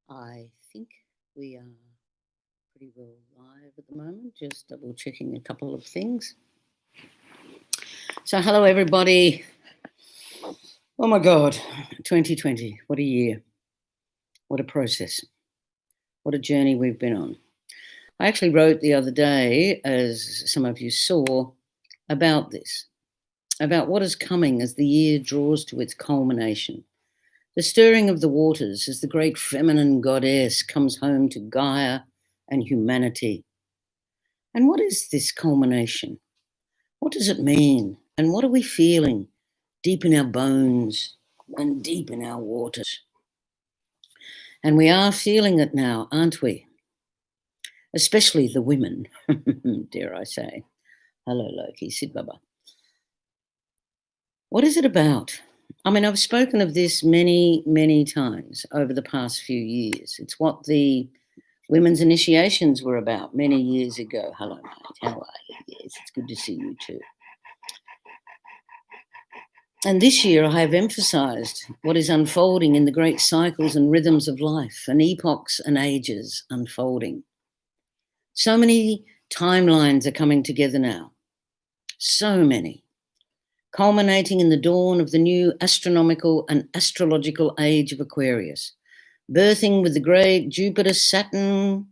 I think we are pretty well live at the moment, just double checking a couple of things. So, hello everybody. Oh my God, 2020, what a year, what a process, what a journey we've been on. I actually wrote the other day, as some of you saw, about this, about what is coming as the year draws to its culmination. The stirring of the waters as the great feminine goddess comes home to Gaia and humanity. And what is this culmination? What does it mean? And what are we feeling deep in our bones and deep in our waters? And we are feeling it now, aren't we? Especially the women, dare I say. Hello, Loki, Sid Baba. What is it about? I mean, I've spoken of this many, many times over the past few years. It's what the women's initiations were about many years ago. Hello, mate. How are you? Yes, it's good to see you too. And this year I have emphasised what is unfolding in the great cycles and rhythms of life and epochs and ages unfolding. So many timelines are coming together now. So many. Culminating in the dawn of the new astronomical and astrological age of Aquarius, birthing with the great Jupiter-Saturn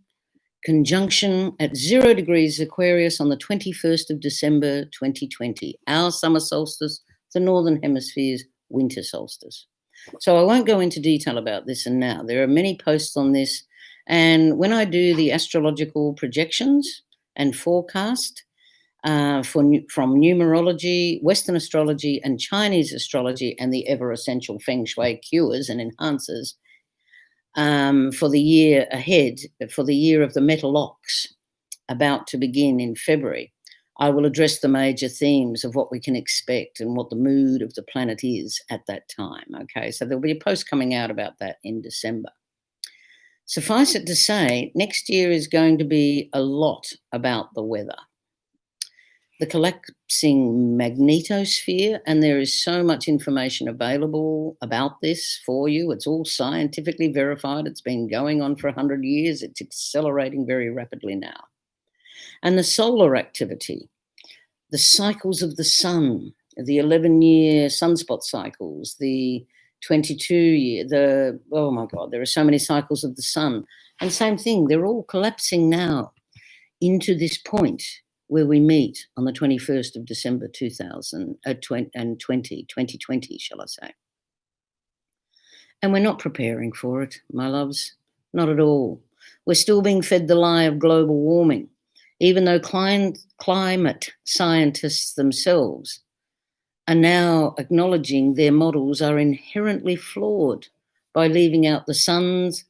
conjunction at 0 degrees Aquarius on the 21st of December 2020, our summer solstice, the Northern Hemisphere's winter solstice. So I won't go into detail about this and now. There are many posts on this. And when I do the astrological projections and forecast from numerology, Western astrology, and Chinese astrology, and the ever essential feng shui cures and enhancers, for the year ahead, for the year of the metal ox, about to begin in February, I will address the major themes of what we can expect and what the mood of the planet is at that time. Okay, so there'll be a post coming out about that in December. Suffice it to say, next year is going to be a lot about the weather. The collapsing magnetosphere, and there is so much information available about this for you. It's all scientifically verified. It's been going on for 100 years. It's accelerating very rapidly now. And the solar activity, the cycles of the sun, the 11-year sunspot cycles, the 22-year, oh my God, there are so many cycles of the sun. And same thing, they're all collapsing now into this point where we meet on the 21st of December 2020, shall I say. And we're not preparing for it, my loves, not at all. We're still being fed the lie of global warming, even though climate scientists themselves are now acknowledging their models are inherently flawed by leaving out the sun's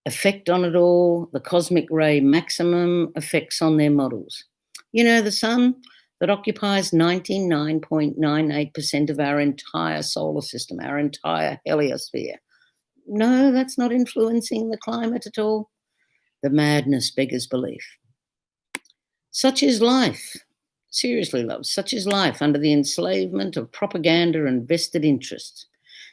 effect on it all, the cosmic ray maximum effects on their models. You know, the sun that occupies 99.98% of our entire solar system, our entire heliosphere. No, that's not influencing the climate at all. The madness beggars belief. Such is life. Seriously, love, such is life under the enslavement of propaganda and vested interests.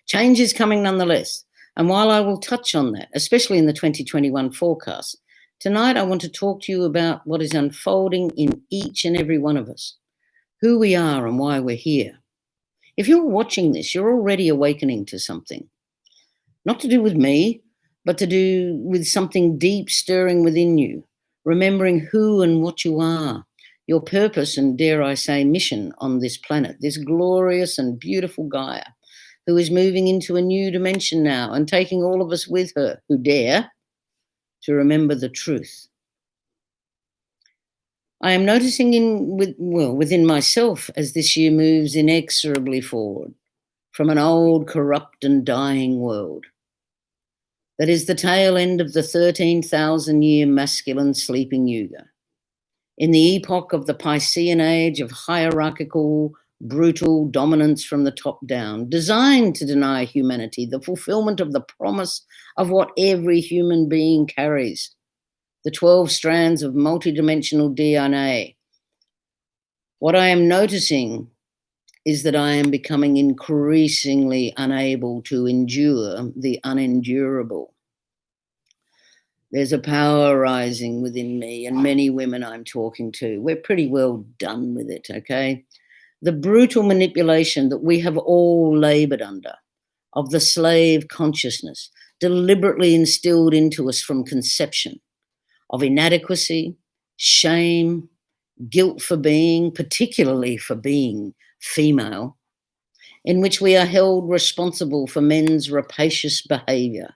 Change is coming nonetheless. And while I will touch on that, especially in the 2021 forecast, tonight I want to talk to you about what is unfolding in each and every one of us, who we are and why we're here. If you're watching this, you're already awakening to something. Not to do with me, but to do with something deep stirring within you, remembering who and what you are, your purpose and, dare I say, mission on this planet, this glorious and beautiful Gaia, who is moving into a new dimension now and taking all of us with her who dare to remember the truth. I am noticing within myself as this year moves inexorably forward from an old, corrupt and dying world. That is the tail end of the 13,000-year masculine sleeping yuga. In the epoch of the Piscean age of hierarchical, brutal dominance from the top down, designed to deny humanity the fulfillment of the promise of what every human being carries, the 12 strands of multidimensional DNA. What I am noticing is that I am becoming increasingly unable to endure the unendurable. There's a power rising within me and many women I'm talking to. We're pretty well done with it, okay? The brutal manipulation that we have all laboured under of the slave consciousness deliberately instilled into us from conception of inadequacy, shame, guilt for being, particularly for being female, in which we are held responsible for men's rapacious behaviour,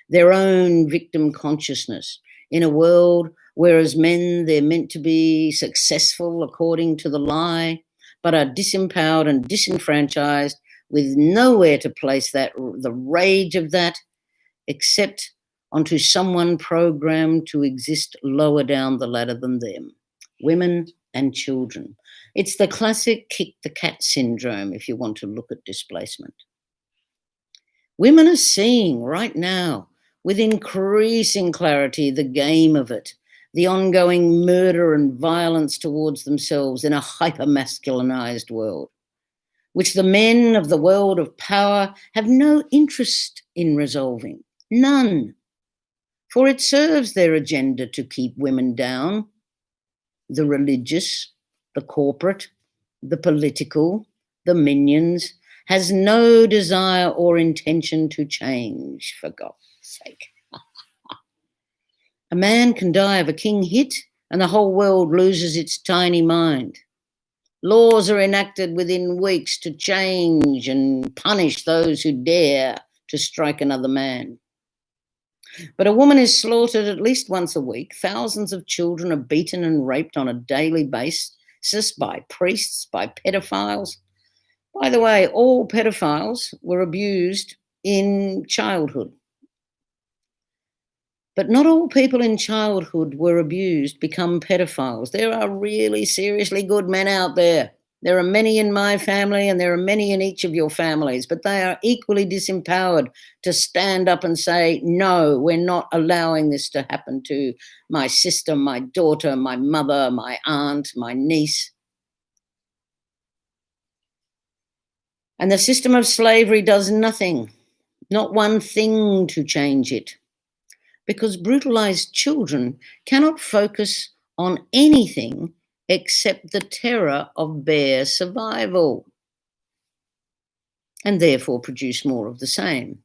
their own victim consciousness, in a world where as men they're meant to be successful according to the lie, but are disempowered and disenfranchised with nowhere to place the rage of that except onto someone programmed to exist lower down the ladder than them, women and children. It's the classic kick the cat syndrome if you want to look at displacement. Women are seeing right now with increasing clarity the game of it, the ongoing murder and violence towards themselves in a hyper-masculinized world, which the men of the world of power have no interest in resolving. None. For it serves their agenda to keep women down, the religious, the corporate, the political, the minions, has no desire or intention to change, for God's sake. A man can die of a king hit and the whole world loses its tiny mind. Laws are enacted within weeks to change and punish those who dare to strike another man. But a woman is slaughtered at least once a week. Thousands of children are beaten and raped on a daily basis by priests, by pedophiles. By the way, all pedophiles were abused in childhood. But not all people in childhood were abused become pedophiles. There are really seriously good men out there. There are many in my family and there are many in each of your families, but they are equally disempowered to stand up and say, no, we're not allowing this to happen to my sister, my daughter, my mother, my aunt, my niece. And the system of slavery does nothing, not one thing to change it, because brutalized children cannot focus on anything except the terror of bare survival, and therefore produce more of the same.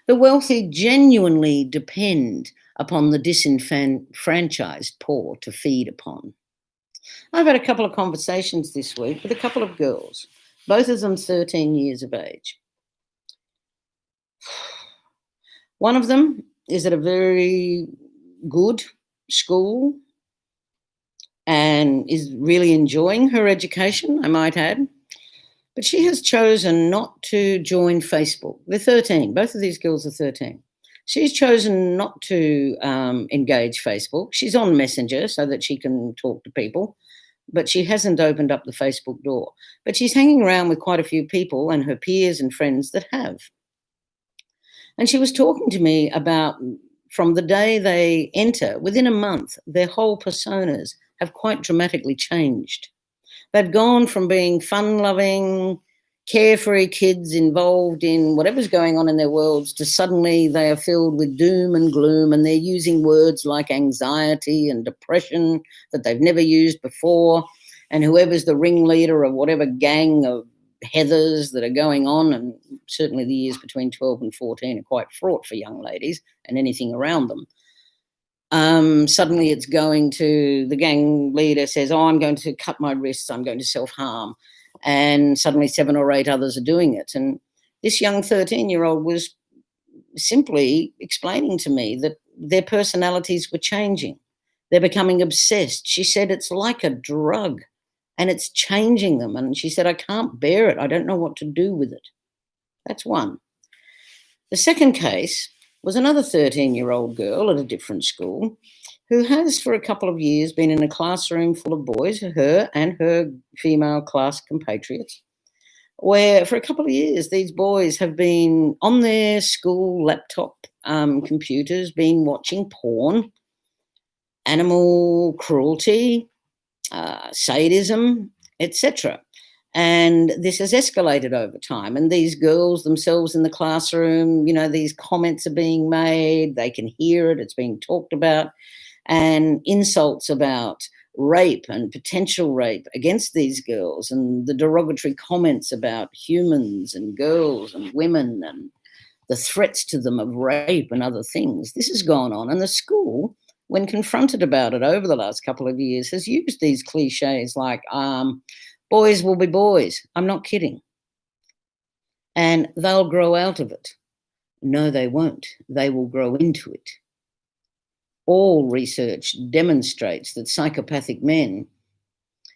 The wealthy genuinely depend upon the disenfranchised poor to feed upon. I've had a couple of conversations this week with a couple of girls, both of them 13 years of age. One of them is at a very good school and is really enjoying her education, I might add. But she has chosen not to join Facebook. They're 13. Both of these girls are 13. She's chosen not to engage Facebook. She's on Messenger so that she can talk to people, but she hasn't opened up the Facebook door. But she's hanging around with quite a few people and her peers and friends that have. And she was talking to me about from the day they enter, within a month, their whole personas have quite dramatically changed. They've gone from being fun-loving, carefree kids involved in whatever's going on in their worlds to suddenly they are filled with doom and gloom, and they're using words like anxiety and depression that they've never used before. And whoever's the ringleader of whatever gang of Heathers that are going on, and certainly the years between 12 and 14 are quite fraught for young ladies and anything around them. Suddenly it's going to, the gang leader says, oh, I'm going to cut my wrists, I'm going to self-harm. And suddenly 7 or 8 others are doing it. And this young 13-year-old was simply explaining to me that their personalities were changing. They're becoming obsessed. She said it's like a drug and it's changing them. And she said, I can't bear it. I don't know what to do with it. That's one. The second case was another 13-year-old girl at a different school who has for a couple of years been in a classroom full of boys, her and her female class compatriots, where for a couple of years these boys have been on their school laptop computers, been watching porn, animal cruelty, sadism, etc. And this has escalated over time. And these girls themselves in the classroom, these comments are being made, they can hear it, it's being talked about, and insults about rape and potential rape against these girls, and the derogatory comments about humans and girls and women, and the threats to them of rape and other things. This has gone on. And the school, when confronted about it over the last couple of years, has used these cliches like, boys will be boys. I'm not kidding. And they'll grow out of it. No, they won't. They will grow into it. All research demonstrates that psychopathic men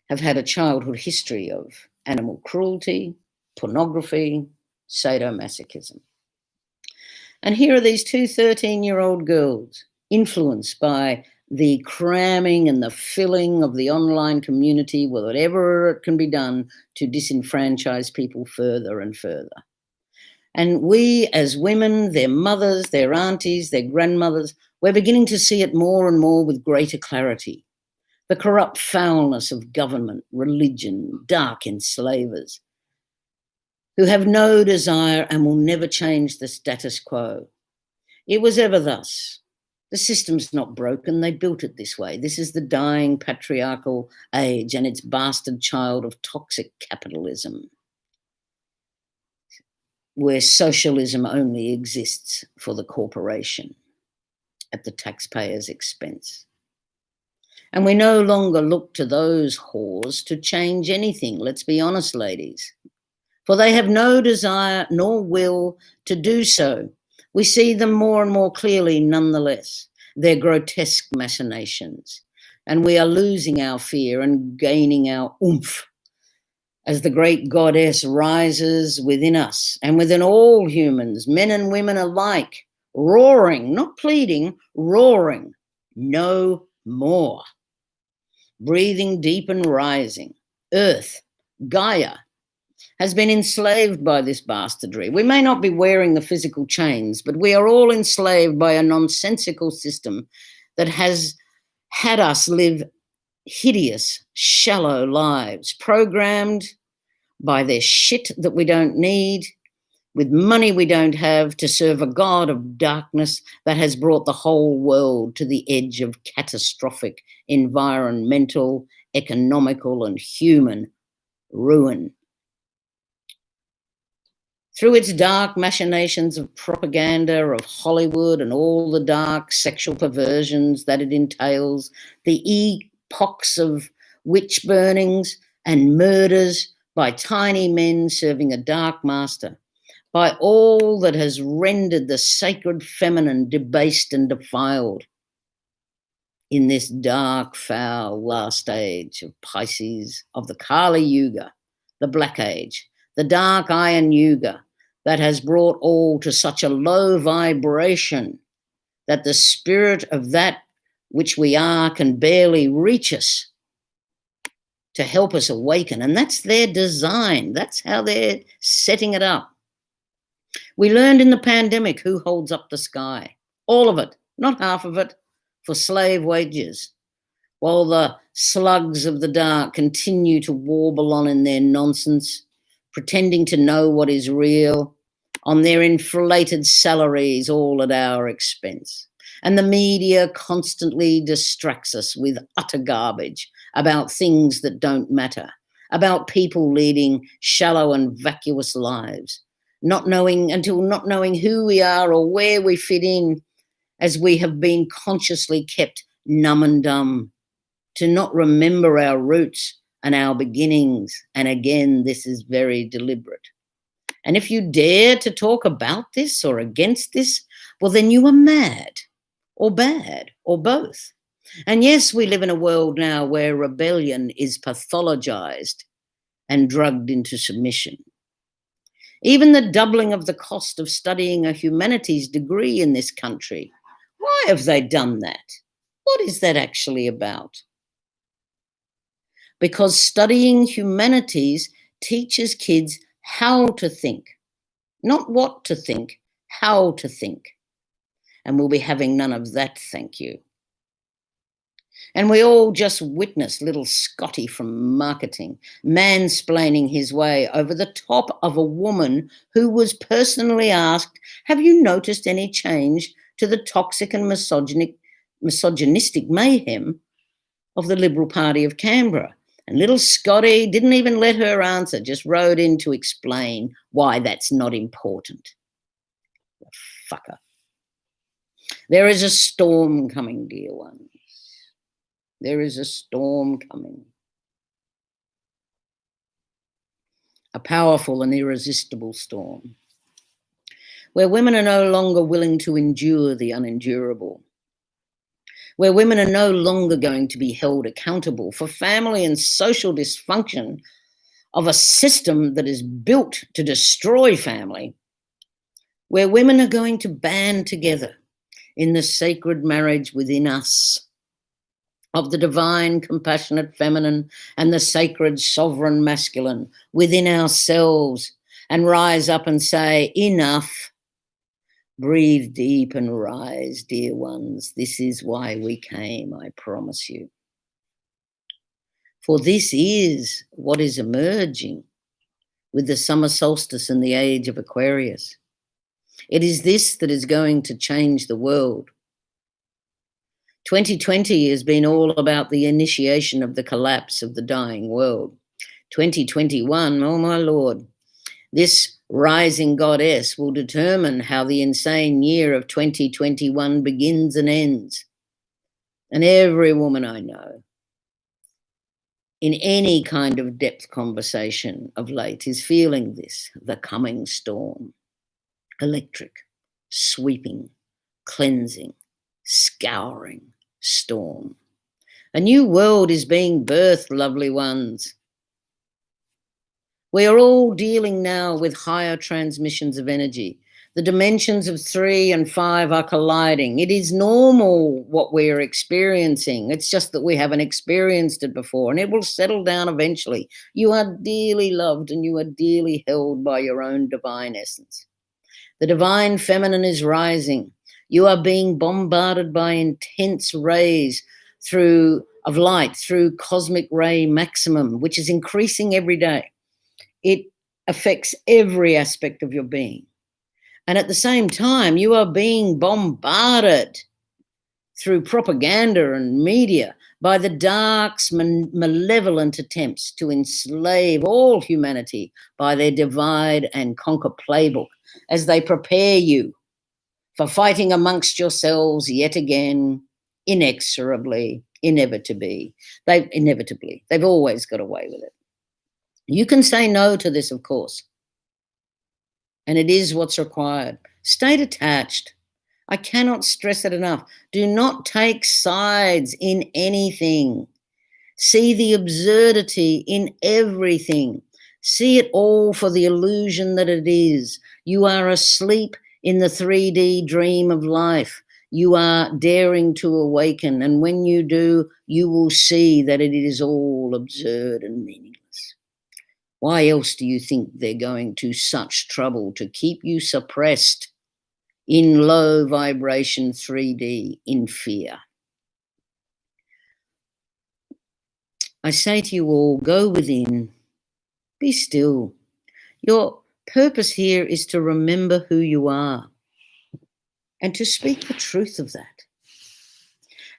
have had a childhood history of animal cruelty, pornography, sadomasochism. And here are these two 13-year-old girls influenced by the cramming and the filling of the online community with whatever it can be done to disenfranchise people further and further. And we as women, their mothers, their aunties, their grandmothers, we're beginning to see it more and more with greater clarity. The corrupt foulness of government, religion, dark enslavers, who have no desire and will never change the status quo. It was ever thus. The system's not broken, they built it this way. This is the dying patriarchal age and its bastard child of toxic capitalism, where socialism only exists for the corporation at the taxpayer's expense. And we no longer look to those whores to change anything, let's be honest, ladies, for they have no desire nor will to do so. We see them more and more clearly nonetheless, their grotesque machinations, and we are losing our fear and gaining our oomph as the great goddess rises within us and within all humans, men and women alike, roaring, not pleading, roaring, no more. Breathing deep and rising. Earth, Gaia, has been enslaved by this bastardry. We may not be wearing the physical chains, but we are all enslaved by a nonsensical system that has had us live hideous, shallow lives, programmed by their shit that we don't need, with money we don't have, to serve a god of darkness that has brought the whole world to the edge of catastrophic environmental, economical, and human ruin. Through its dark machinations of propaganda, of Hollywood, and all the dark sexual perversions that it entails, the epochs of witch burnings and murders by tiny men serving a dark master, by all that has rendered the sacred feminine debased and defiled in this dark, foul last age of Pisces, of the Kali Yuga, the Black Age, the dark Iron Yuga, that has brought all to such a low vibration that the spirit of that which we are can barely reach us to help us awaken. And that's their design. That's how they're setting it up. We learned in the pandemic who holds up the sky. All of it, not half of it, for slave wages, while the slugs of the dark continue to warble on in their nonsense, pretending to know what is real, on their inflated salaries, all at our expense. And the media constantly distracts us with utter garbage about things that don't matter, about people leading shallow and vacuous lives, not knowing who we are or where we fit in, as we have been consciously kept numb and dumb, to not remember our roots and our beginnings. And again, this is very deliberate. And if you dare to talk about this or against this, well, then you are mad or bad or both. And yes, we live in a world now where rebellion is pathologized and drugged into submission. Even the doubling of the cost of studying a humanities degree in this country. Why have they done that? What is that actually about? Because studying humanities teaches kids how to think, not what to think, how to think. And we'll be having none of that, thank you. And we all just witnessed little Scotty from marketing mansplaining his way over the top of a woman who was personally asked, have you noticed any change to the toxic and misogynistic mayhem of the Liberal Party of Canberra? And little Scotty didn't even let her answer, just rode in to explain why that's not important. Fucker. There is a storm coming, dear ones. There is a storm coming. A powerful and irresistible storm, where women are no longer willing to endure the unendurable, where women are no longer going to be held accountable for family and social dysfunction of a system that is built to destroy family, where women are going to band together in the sacred marriage within us of the divine, compassionate feminine and the sacred, sovereign masculine within ourselves, and rise up and say, enough. Breathe deep and rise, dear ones. This is why we came, I promise you. For this is what is emerging with the summer solstice and the age of Aquarius. It is this that is going to change the world. 2020 has been all about the initiation of the collapse of the dying world. 2021, oh my Lord, this rising goddess will determine how the insane year of 2021 begins and ends. And every woman I know, in any kind of depth conversation of late, is feeling this, the coming storm. Electric, sweeping, cleansing, scouring storm. A new world is being birthed, lovely ones. We are all dealing now with higher transmissions of energy. The dimensions of 3 and 5 are colliding. It is normal what we are experiencing. It's just that we haven't experienced it before, and it will settle down eventually. You are dearly loved and you are dearly held by your own divine essence. The divine feminine is rising. You are being bombarded by intense rays of light through cosmic ray maximum, which is increasing every day. It affects every aspect of your being. And at the same time, you are being bombarded through propaganda and media by the dark's malevolent attempts to enslave all humanity by their divide and conquer playbook as they prepare you for fighting amongst yourselves yet again, inexorably, inevitably. They've always got away with it. You can say no to this, of course, and it is what's required. Stay detached. I cannot stress it enough. Do not take sides in anything. See the absurdity in everything. See it all for the illusion that it is. You are asleep in the 3D dream of life. You are daring to awaken, and when you do, you will see that it is all absurd and meaningless. Why else do you think they're going to such trouble to keep you suppressed in low vibration 3D, in fear? I say to you all, go within, be still. Your purpose here is to remember who you are and to speak the truth of that.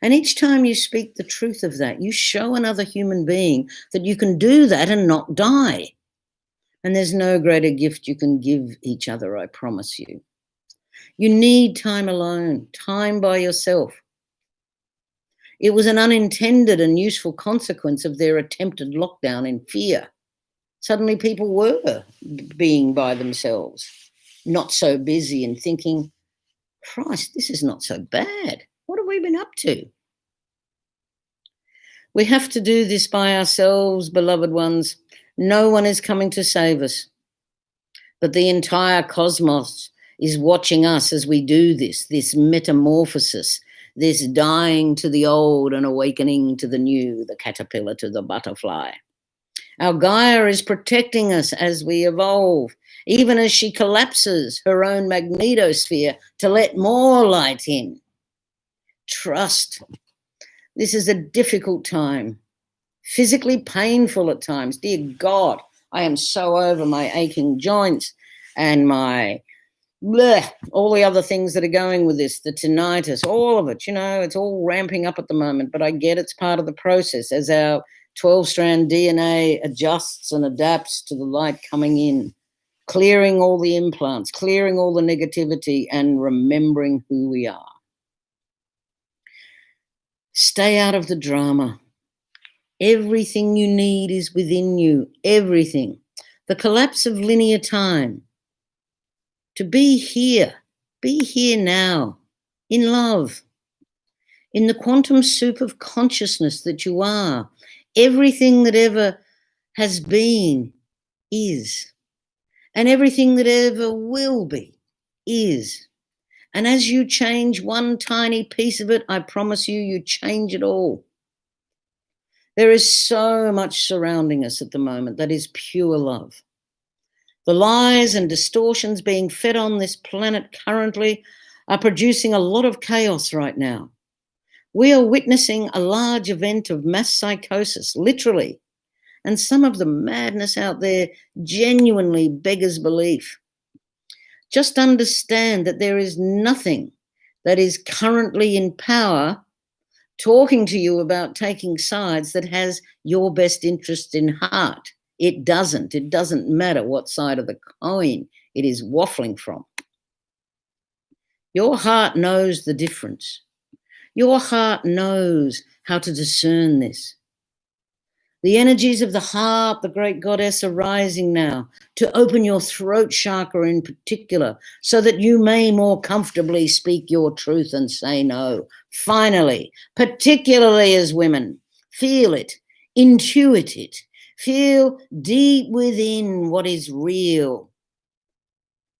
And each time you speak the truth of that, you show another human being that you can do that and not die. And there's no greater gift you can give each other, I promise you. You need time alone, time by yourself. It was an unintended and useful consequence of their attempted lockdown in fear. Suddenly people were being by themselves, not so busy and thinking, Christ, this is not so bad. What have we been up to? We have to do this by ourselves, beloved ones. No one is coming to save us, but the entire cosmos is watching us as we do this metamorphosis, this dying to the old and awakening to the new, the caterpillar to the butterfly. Our Gaia is protecting us as we evolve, even as she collapses her own magnetosphere to let more light in. Trust. This is a difficult time, physically painful at times. Dear God, I am so over my aching joints and my all the other things that are going with this, the tinnitus, all of it, it's all ramping up at the moment, but I get it's part of the process as our 12-strand DNA adjusts and adapts to the light coming in, clearing all the implants, clearing all the negativity, and remembering who we are. Stay out of the drama. Everything you need is within you, everything. The collapse of linear time. To be here now, in love, in the quantum soup of consciousness that you are. Everything that ever has been is, and everything that ever will be is. And as you change one tiny piece of it, I promise you, you change it all. There is so much surrounding us at the moment that is pure love. The lies and distortions being fed on this planet currently are producing a lot of chaos right now. We are witnessing a large event of mass psychosis, literally, and some of the madness out there genuinely beggars belief. Just understand that there is nothing that is currently in power talking to you about taking sides that has your best interest in heart. It doesn't. It doesn't matter what side of the coin it is waffling from. Your heart knows the difference. Your heart knows how to discern this. The energies of the heart, the great goddess, are rising now to open your throat chakra in particular so that you may more comfortably speak your truth and say no. Finally, particularly as women, feel it, intuit it, feel deep within what is real.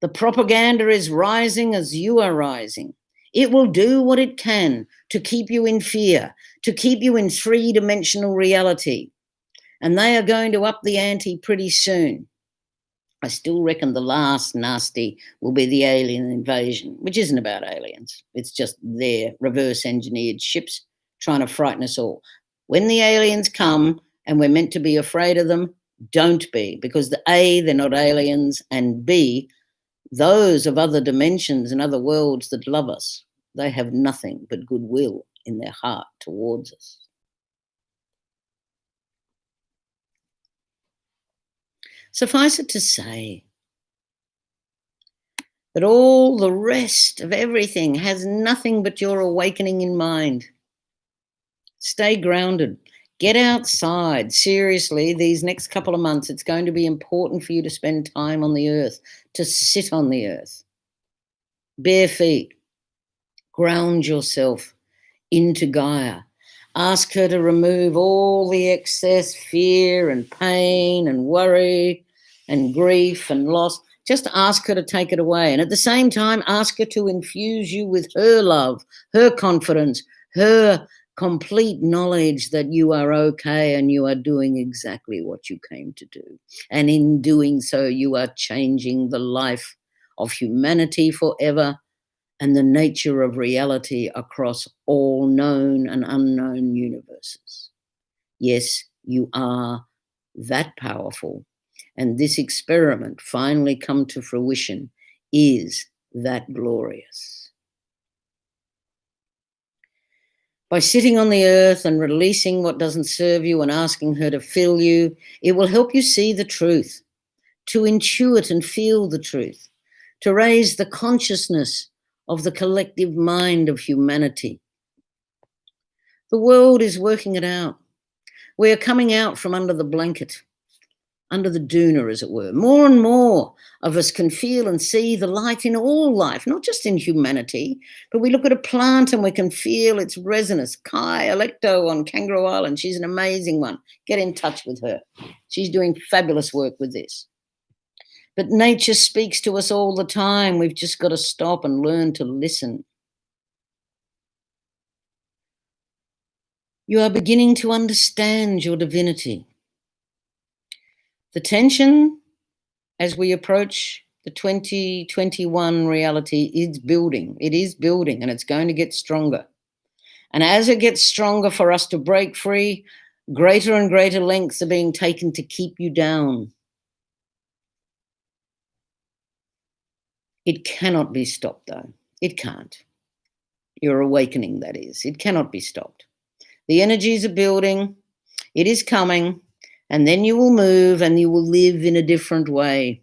The propaganda is rising as you are rising. It will do what it can to keep you in fear, to keep you in three-dimensional reality. And they are going to up the ante pretty soon. I still reckon the last nasty will be the alien invasion, which isn't about aliens. It's just their reverse-engineered ships trying to frighten us all. When the aliens come and we're meant to be afraid of them, don't be, because A, they're not aliens, and B, those of other dimensions and other worlds that love us, they have nothing but goodwill in their heart towards us. Suffice it to say that all the rest of everything has nothing but your awakening in mind. Stay grounded. Get outside. Seriously, these next couple of months, it's going to be important for you to spend time on the earth, to sit on the earth. Bare feet. Ground yourself into Gaia. Ask her to remove all the excess fear and pain and worry and grief and loss. Just ask her to take it away. And at the same time, ask her to infuse you with her love, her confidence, her complete knowledge that you are okay and you are doing exactly what you came to do. And in doing so, you are changing the life of humanity forever and the nature of reality across all known and unknown universes. Yes, you are that powerful. And this experiment, finally come to fruition, is that glorious. By sitting on the earth and releasing what doesn't serve you and asking her to fill you, it will help you see the truth, to intuit and feel the truth, to raise the consciousness of the collective mind of humanity. The world is working it out. We are coming out from under the blanket, under the doona, as it were. More and more of us can feel and see the light in all life, not just in humanity, but we look at a plant and we can feel its resonance. Kai Electo on Kangaroo Island, she's an amazing one. Get in touch with her. She's doing fabulous work with this. But nature speaks to us all the time. We've just got to stop and learn to listen. You are beginning to understand your divinity. The tension as we approach the 2021 reality is building. It is building and it's going to get stronger. And as it gets stronger for us to break free, greater and greater lengths are being taken to keep you down. It cannot be stopped, though. It can't. Your awakening, that is. It cannot be stopped. The energies are building. It is coming. And then you will move and you will live in a different way.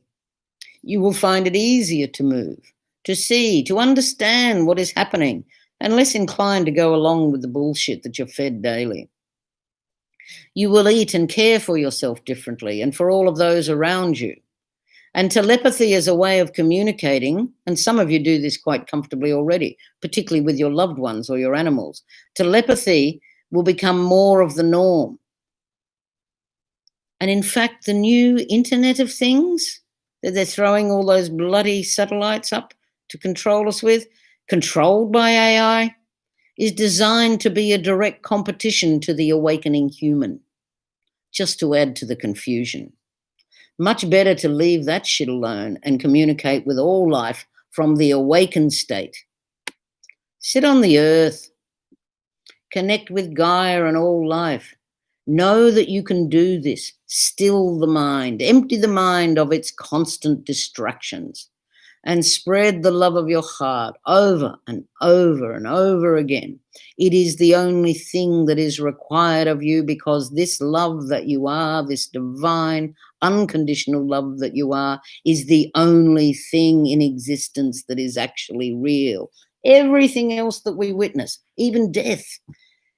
You will find it easier to move, to see, to understand what is happening, and less inclined to go along with the bullshit that you're fed daily. You will eat and care for yourself differently and for all of those around you. And telepathy is a way of communicating, and some of you do this quite comfortably already, particularly with your loved ones or your animals. Telepathy will become more of the norm. And in fact, the new Internet of Things that they're throwing all those bloody satellites up to control us with, controlled by AI, is designed to be a direct competition to the awakening human, just to add to the confusion. Much better to leave that shit alone and communicate with all life from the awakened state. Sit on the earth, connect with Gaia and all life. Know that you can do this. Still the mind, empty the mind of its constant distractions, and spread the love of your heart over and over and over again. It is the only thing that is required of you, because this love that you are, this divine, unconditional love that you are, is the only thing in existence that is actually real. Everything else that we witness, even death,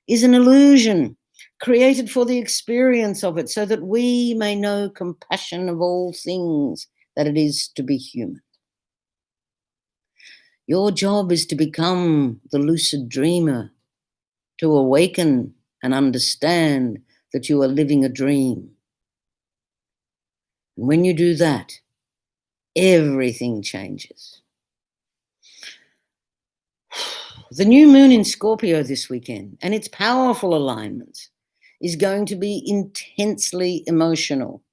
is an illusion created for the experience of it, so that we may know compassion of all things that it is to be human. Your job is to become the lucid dreamer, to awaken and understand that you are living a dream. And when you do that, everything changes. The new moon in Scorpio this weekend, and its powerful alignments, is going to be intensely emotional.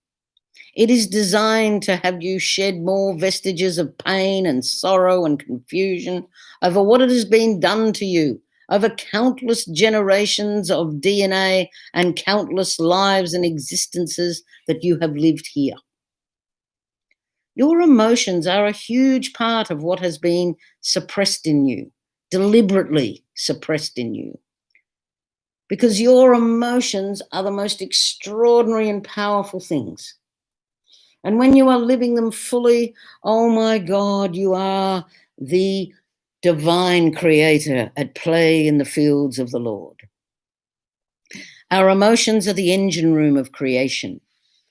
It is designed to have you shed more vestiges of pain and sorrow and confusion over what it has been done to you, over countless generations of DNA and countless lives and existences that you have lived here. Your emotions are a huge part of what has been suppressed in you, deliberately suppressed in you. Because your emotions are the most extraordinary and powerful things. And when you are living them fully, oh my God, you are the divine creator at play in the fields of the Lord. Our emotions are the engine room of creation.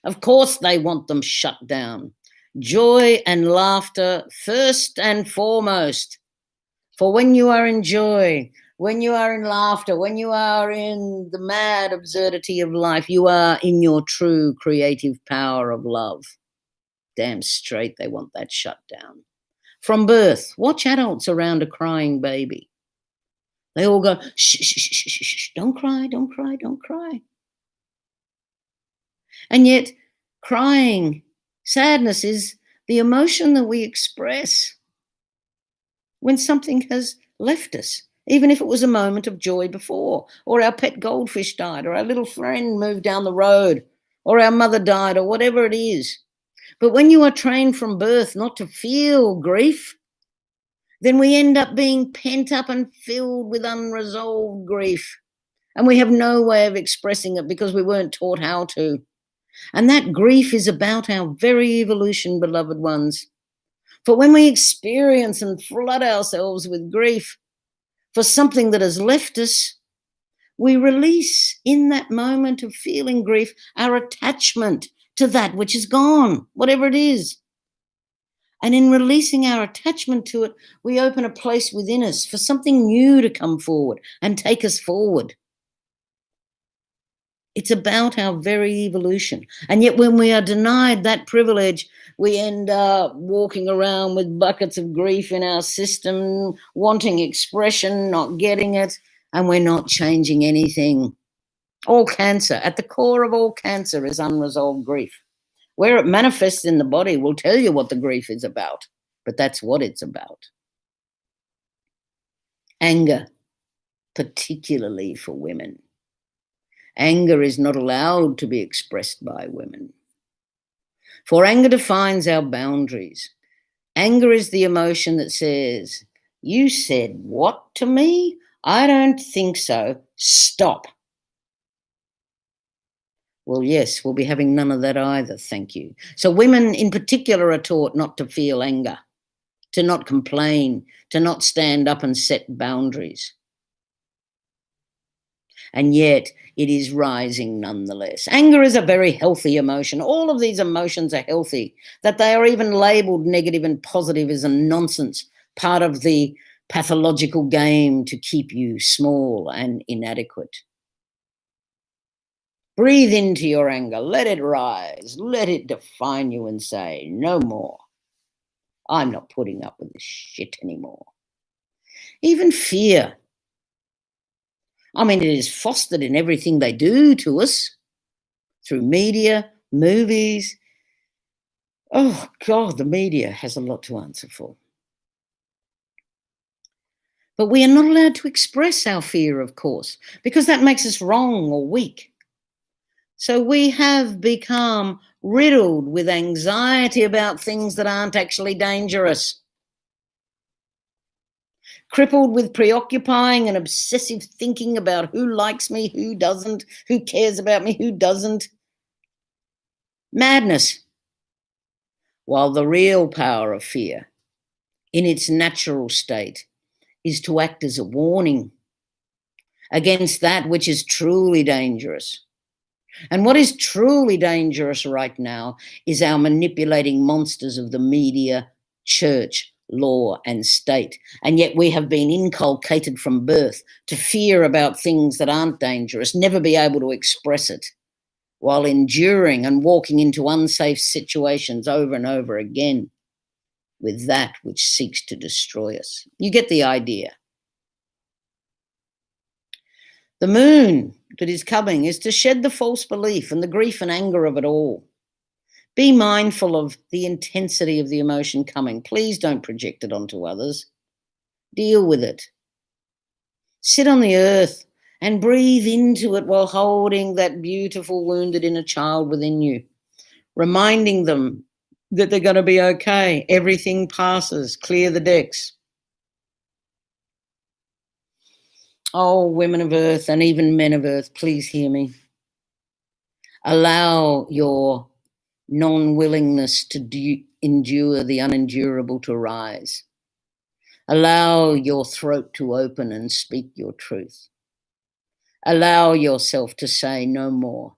Of course, they want them shut down. Joy and laughter first and foremost. For when you are in joy, when you are in laughter, when you are in the mad absurdity of life, you are in your true creative power of love. Damn straight they want that shut down. From birth, watch adults around a crying baby. They all go, shh, shh, shh, shh, shh, don't cry, don't cry, don't cry. And yet, crying, sadness is the emotion that we express when something has left us, even if it was a moment of joy before, or our pet goldfish died, or our little friend moved down the road, or our mother died, or whatever it is. But when you are trained from birth not to feel grief, then we end up being pent up and filled with unresolved grief. And we have no way of expressing it because we weren't taught how to. And that grief is about our very evolution, beloved ones. For when we experience and flood ourselves with grief for something that has left us, we release in that moment of feeling grief our attachment to that which is gone, whatever it is. And in releasing our attachment to it, we open a place within us for something new to come forward and take us forward. It's about our very evolution. And yet when we are denied that privilege, we end up walking around with buckets of grief in our system, wanting expression, not getting it, and we're not changing anything. All cancer, at the core of all cancer is unresolved grief. Where it manifests in the body will tell you what the grief is about, but that's what it's about. Anger, particularly for women. Anger is not allowed to be expressed by women. For anger defines our boundaries. Anger is the emotion that says, "You said what to me? I don't think so. Stop." Well, yes, we'll be having none of that either, thank you. So women in particular are taught not to feel anger, to not complain, to not stand up and set boundaries. And yet it is rising nonetheless. Anger is a very healthy emotion. All of these emotions are healthy. That they are even labeled negative and positive is a nonsense, part of the pathological game to keep you small and inadequate. Breathe into your anger, let it rise, let it define you and say, "No more. I'm not putting up with this shit anymore." Even fear. I mean, it is fostered in everything they do to us through media, movies. Oh, God, the media has a lot to answer for. But we are not allowed to express our fear, of course, because that makes us wrong or weak. So we have become riddled with anxiety about things that aren't actually dangerous. Crippled with preoccupying and obsessive thinking about who likes me, who doesn't, who cares about me, who doesn't. Madness. While the real power of fear, in its natural state, is to act as a warning against that which is truly dangerous. And what is truly dangerous right now is our manipulating monsters of the media, church, law, and state. And yet we have been inculcated from birth to fear about things that aren't dangerous, never be able to express it, while enduring and walking into unsafe situations over and over again with that which seeks to destroy us. You get the idea. The moon that is coming is to shed the false belief and the grief and anger of it all. Be mindful of the intensity of the emotion coming. Please don't project it onto others. Deal with it. Sit on the earth and breathe into it while holding that beautiful wounded inner child within you, reminding them that they're going to be okay. Everything passes. Clear the decks. Oh, women of earth and even men of earth, please hear me. Allow your non-willingness to endure the unendurable to rise. Allow your throat to open and speak your truth. Allow yourself to say no more.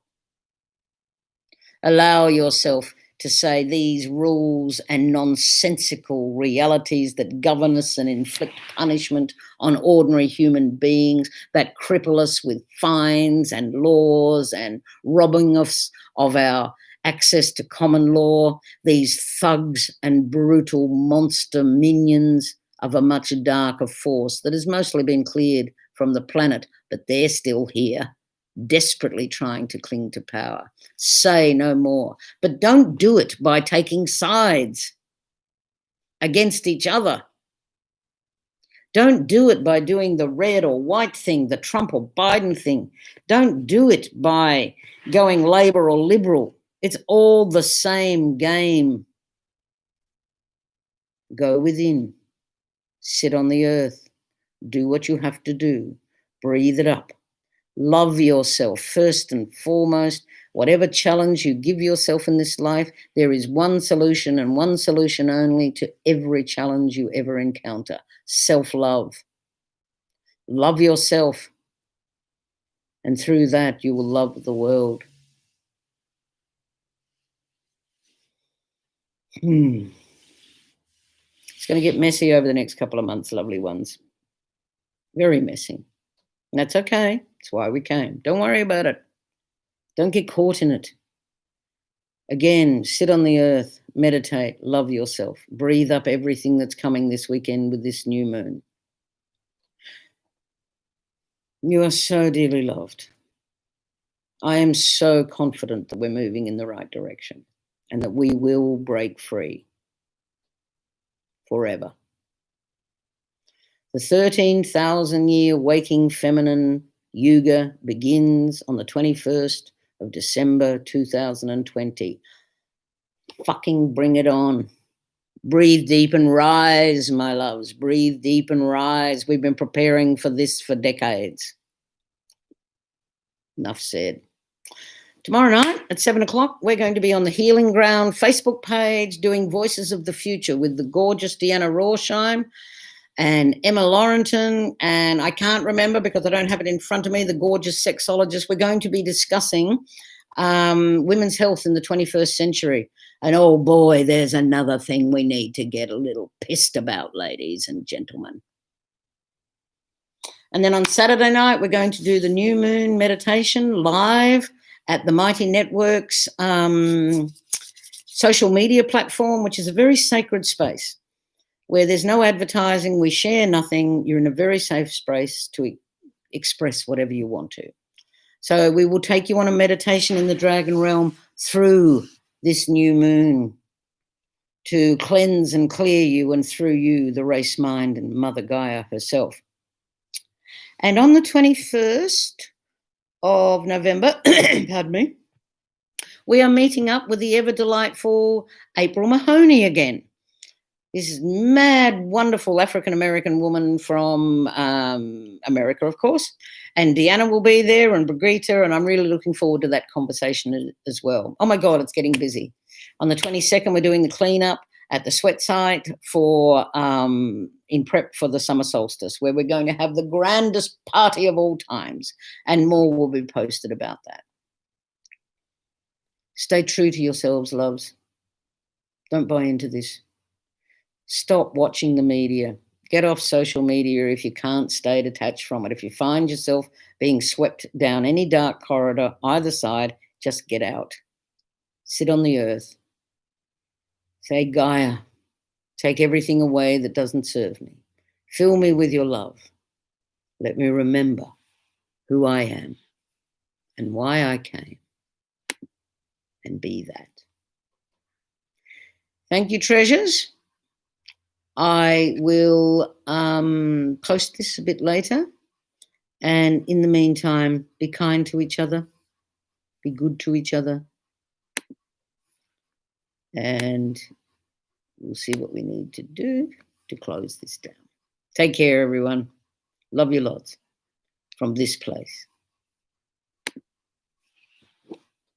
Allow yourself to say these rules and nonsensical realities that govern us and inflict punishment on ordinary human beings, that cripple us with fines and laws and robbing us of our access to common law, these thugs and brutal monster minions of a much darker force that has mostly been cleared from the planet, but they're still here, desperately trying to cling to power. Say no more. But don't do it by taking sides against each other. Don't do it by doing the red or white thing, the Trump or Biden thing. Don't do it by going Labor or Liberal. It's all the same game. Go within. Sit on the earth. Do what you have to do. Breathe it up. Love yourself first and foremost. Whatever challenge you give yourself in this life, there is one solution and one solution only to every challenge you ever encounter: self-love. Love yourself, and through that you will love the world. It's going to get messy over the next couple of months, lovely ones. Very messy. And that's okay. That's why we came. Don't worry about it. Don't get caught in it. Again, sit on the earth, meditate, love yourself. Breathe up everything that's coming this weekend with this new moon. You are so dearly loved. I am so confident that we're moving in the right direction and that we will break free forever. The 13,000-year waking feminine yuga begins on the 21st of December 2020. Fucking bring it on. Breathe deep and rise, my loves. Breathe deep and rise. We've been preparing for this for decades. Enough said. Tomorrow night at 7 o'clock, we're going to be on the Healing Ground Facebook page doing Voices of the Future with the gorgeous Deanna Rorsheim and Emma Laurenton, and I can't remember because I don't have it in front of me, the gorgeous sexologist. We're going to be discussing women's health in the 21st century. And oh boy, there's another thing we need to get a little pissed about, ladies and gentlemen. And then on Saturday night, we're going to do the new moon meditation live at the Mighty Networks social media platform, which is a very sacred space where there's no advertising, we share nothing, you're in a very safe space to express whatever you want to. So we will take you on a meditation in the Dragon Realm through this new moon to cleanse and clear you, and through you, the race mind and Mother Gaia herself. And on the 21st of November, pardon me, we are meeting up with the ever delightful April Mahoney again. This mad, wonderful African-American woman from America, of course. And Deanna will be there, and Brigitte, and I'm really looking forward to that conversation as well. Oh my God, it's getting busy. On the 22nd, we're doing the cleanup at the sweat site for in prep for the summer solstice, where we're going to have the grandest party of all times, and more will be posted about that. Stay true to yourselves, loves. Don't buy into this. Stop watching the media. Get off social media if you can't stay detached from it. If you find yourself being swept down any dark corridor, either side, just get out. Sit on the earth. Say, Gaia, take everything away that doesn't serve me. Fill me with your love. Let me remember who I am and why I came, and be that. Thank you, treasures. I will post this a bit later. And in the meantime, be kind to each other. Be good to each other. And we'll see what we need to do to close this down. Take care, everyone. Love you lots from this place.